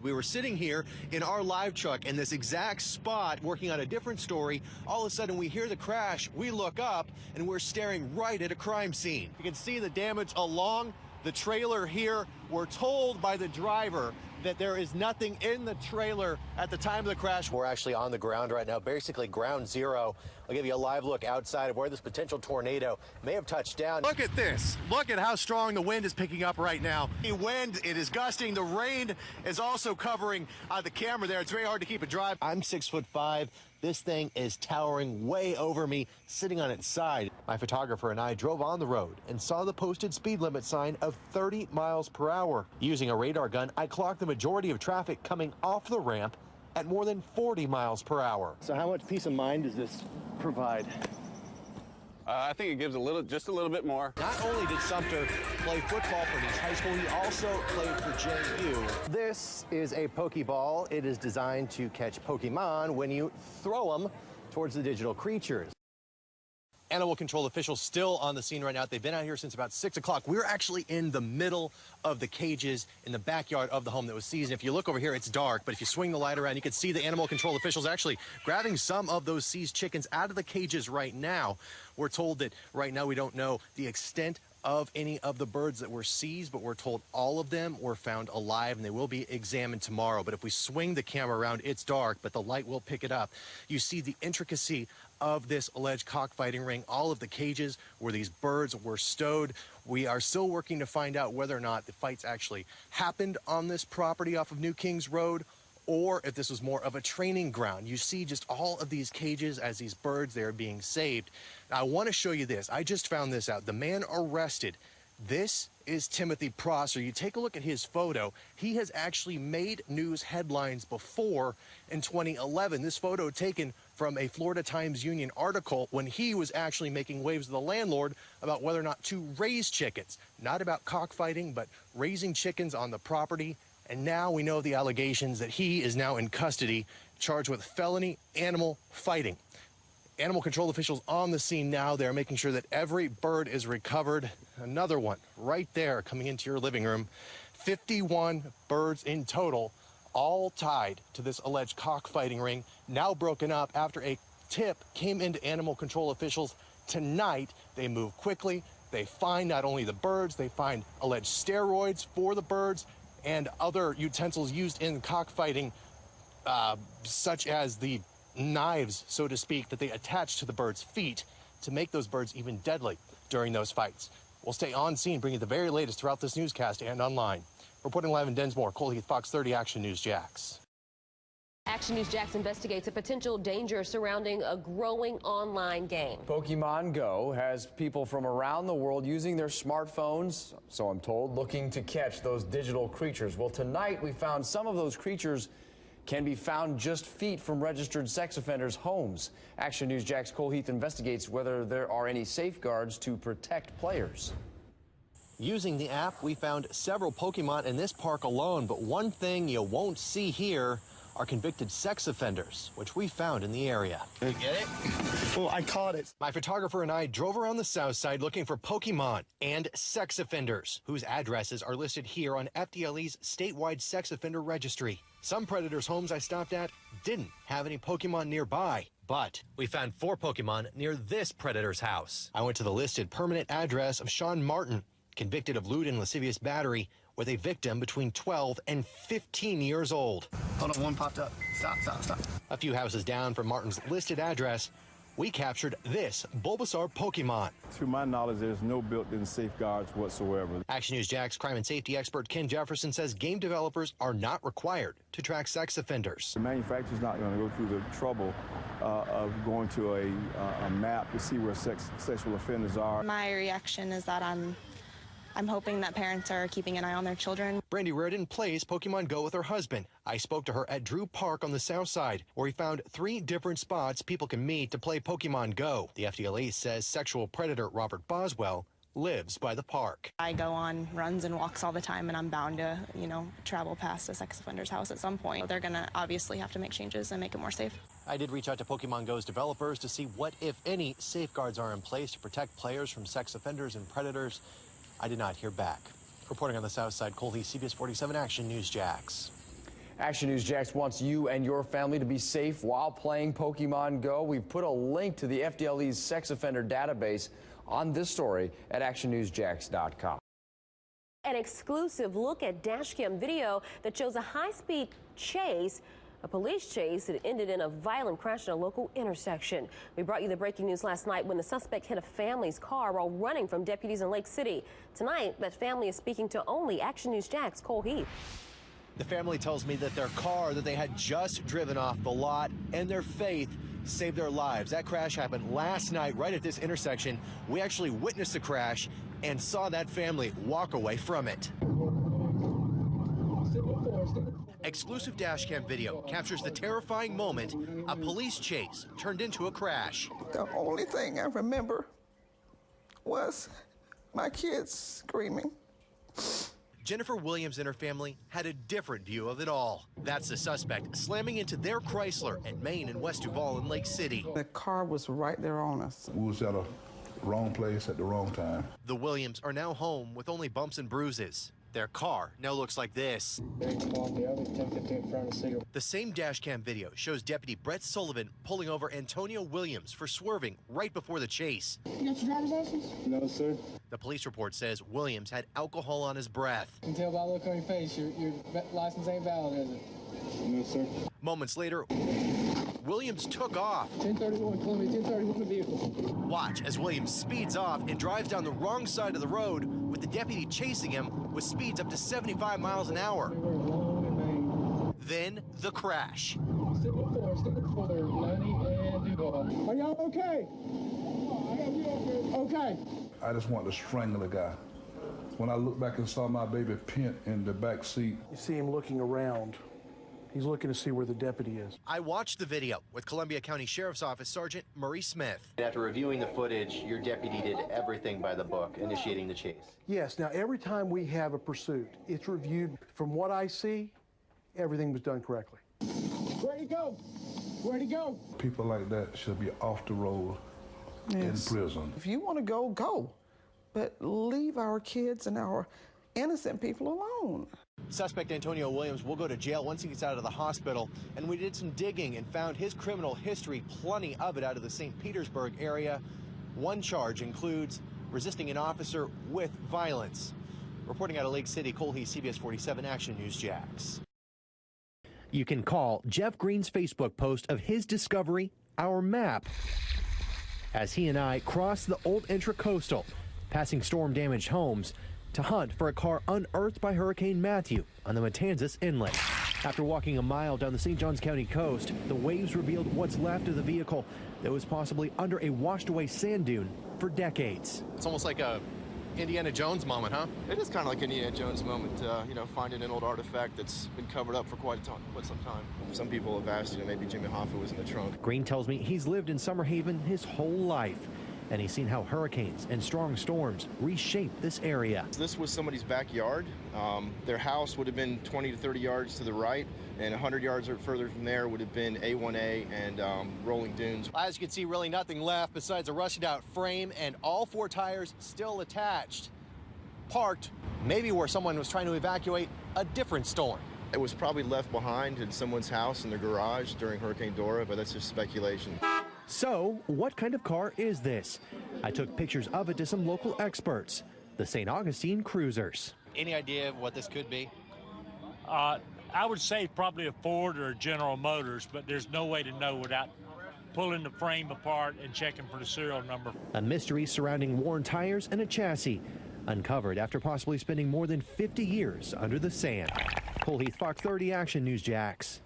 We were sitting here in our live truck in this exact spot working on a different story. All of a sudden we hear the crash, we look up, and we're staring right at a crime scene. You can see the damage along the trailer here. We're told by the driver that there is nothing in the trailer at the time of the crash. We're actually on the ground right now, basically ground zero. I'll give you a live look outside of where this potential tornado may have touched down. Look at this. Look at how strong the wind is picking up right now. The wind, it is gusting. The rain is also covering the camera there. It's very hard to keep it dry. I'm 6'5". This thing is towering way over me, sitting on its side. My photographer and I drove on the road and saw the posted speed limit sign of 30 miles per hour. Using a radar gun, I clocked the majority of traffic coming off the ramp at more than 40 miles per hour. So how much peace of mind does this provide? I think it gives just a little bit more. Not only did Sumter play football for Heath High School, he also played for JU. This is a Pokeball. It is designed to catch Pokemon when you throw them towards the digital creatures. Animal control officials still on the scene right now. They've been out here since about 6 o'clock. We're actually in the middle of the cages in the backyard of the home that was seized. If you look over here, it's dark, but if you swing the light around, you can see the animal control officials actually grabbing some of those seized chickens out of the cages right now. We're told that right now we don't know the extent of any of the birds that were seized, but we're told all of them were found alive and they will be examined tomorrow. But if we swing the camera around, it's dark, but the light will pick it up. You see the intricacy of this alleged cockfighting ring, all of the cages where these birds were stowed. We are still working to find out whether or not the fights actually happened on this property off of New Kings Road, or if this was more of a training ground. You see just all of these cages as these birds, they are being saved. Now, I want to show you this. I just found this out. The man arrested, this is Timothy Prosser. You take a look at his photo. He has actually made news headlines before in 2011. This photo taken from a Florida Times Union article when he was actually making waves with the landlord about whether or not to raise chickens. Not about cockfighting, but raising chickens on the property. And now we know the allegations that he is now in custody, charged with felony animal fighting. Animal control officials on the scene now. They're making sure that every bird is recovered. Another one right there coming into your living room. 51 birds in total, all tied to this alleged cockfighting ring, now broken up after a tip came into animal control officials tonight. They move quickly. They find not only the birds, they find alleged steroids for the birds and other utensils used in cockfighting, such as the knives, so to speak, that they attach to the birds' feet to make those birds even deadly during those fights. We'll stay on scene, bringing you the very latest throughout this newscast and online. Reporting live in Densmore, Cole Heath, Fox 30 Action News Jax. Action News Jax investigates a potential danger surrounding a growing online game. Pokemon Go has people from around the world using their smartphones, so I'm told, looking to catch those digital creatures. Well, tonight we found some of those creatures can be found just feet from registered sex offenders' homes. Action News Jax Cole Heath investigates whether there are any safeguards to protect players. Using the app, we found several Pokemon in this park alone, but one thing you won't see here are convicted sex offenders, which we found in the area. You get it? Well, I caught it. My photographer and I drove around the south side looking for Pokemon and sex offenders, whose addresses are listed here on FDLE's statewide sex offender registry. Some predators' homes I stopped at didn't have any Pokemon nearby, but we found 4 Pokemon near this predator's house. I went to the listed permanent address of Sean Martin, convicted of lewd and lascivious battery with a victim between 12 and 15 years old. Hold on, one popped up. Stop. A few houses down from Martin's listed address, we captured this Bulbasaur Pokemon. To my knowledge, there's no built-in safeguards whatsoever. Action News Jax crime and safety expert Ken Jefferson says game developers are not required to track sex offenders. The manufacturer's not going to go through the trouble of going to a map to see where sexual offenders are. My reaction is that I'm hoping that parents are keeping an eye on their children. Brandy Reardon plays Pokemon Go with her husband. I spoke to her at Drew Park on the south side, where he found 3 different spots people can meet to play Pokemon Go. The FDLE says sexual predator Robert Boswell lives by the park. I go on runs and walks all the time, and I'm bound to, travel past a sex offender's house at some point. They're going to obviously have to make changes and make it more safe. I did reach out to Pokemon Go's developers to see what, if any, safeguards are in place to protect players from sex offenders and predators. I did not hear back. Reporting on the south side, Cole Heath, CBS 47 Action News Jax. Action News Jax wants you and your family to be safe while playing Pokemon Go. We've put a link to the FDLE's sex offender database on this story at actionnewsjax.com. An exclusive look at dashcam video that shows a high-speed chase, a police chase that ended in a violent crash at a local intersection. We brought you the breaking news last night when the suspect hit a family's car while running from deputies in Lake City. Tonight, that family is speaking to only Action News Jax Cole Heath. The family tells me that their car that they had just driven off the lot and their faith saved their lives. That crash happened last night right at this intersection. We actually witnessed the crash and saw that family walk away from it. Exclusive dashcam video captures the terrifying moment a police chase turned into a crash. The only thing I remember was my kids screaming. Jennifer Williams and her family had a different view of it all. That's the suspect slamming into their Chrysler at Main and West Duval in Lake City. The car was right there on us. We was at a wrong place at the wrong time. The Williams are now home with only bumps and bruises. Their car now looks like this. The same dashcam video shows Deputy Brett Sullivan pulling over Antonio Williams for swerving right before the chase. You got your driver's license? No, sir. The police report says Williams had alcohol on his breath. You can tell by the look on your face, your license ain't valid, is it? No, sir. Moments later, Williams took off. 1031, Columbia, 1031 vehicle. Watch as Williams speeds off and drives down the wrong side of the road with the deputy chasing him with speeds up to 75 miles an hour. Then the crash. Stick with four there, Lonnie and Duval. Are y'all okay? Okay. I just wanted to strangle the guy. When I looked back and saw my baby Pent in the back seat. You see him looking around. He's looking to see where the deputy is. I watched the video with Columbia County Sheriff's Office Sergeant Murray Smith. After reviewing the footage, your deputy did everything by the book, initiating the chase. Yes. Now, every time we have a pursuit, it's reviewed. From what I see, everything was done correctly. Where'd he go? Where'd he go? People like that should be off the road in prison. If you want to go, go. But leave our kids and our innocent people alone. Suspect Antonio Williams will go to jail once he gets out of the hospital, and we did some digging and found his criminal history, plenty of it out of the St. Petersburg area. One charge includes resisting an officer with violence. Reporting out of Lake City, Cole Heath, CBS 47 Action News Jax. You can call Jeff Green's Facebook post of his discovery, our map, as he and I cross the old Intracoastal, passing storm-damaged homes, to hunt for a car unearthed by Hurricane Matthew on the Matanzas Inlet. After walking a mile down the St. Johns County coast, the waves revealed what's left of the vehicle that was possibly under a washed-away sand dune for decades. It's almost like a Indiana Jones moment, huh? It is kind of like an Indiana Jones moment, you know, finding an old artifact that's been covered up for quite some time. Some people have asked, you know, maybe Jimmy Hoffa was in the trunk. Green tells me he's lived in Summer Haven his whole life, and he's seen how hurricanes and strong storms reshape this area. This was somebody's backyard. Their house would have been 20 to 30 yards to the right, and 100 yards or further from there would have been A1A and rolling dunes. As you can see, really nothing left besides a rusted out frame and all four tires still attached, parked, maybe where someone was trying to evacuate a different storm. It was probably left behind in someone's house in their garage during Hurricane Dora, but that's just speculation. So, what kind of car is this? I took pictures of it to some local experts, the St. Augustine Cruisers. Any idea of what this could be? I would say probably a Ford or a General Motors, but there's no way to know without pulling the frame apart and checking for the serial number. A mystery surrounding worn tires and a chassis, uncovered after possibly spending more than 50 years under the sand. Cole Heath, Fox 30 Action News Jax.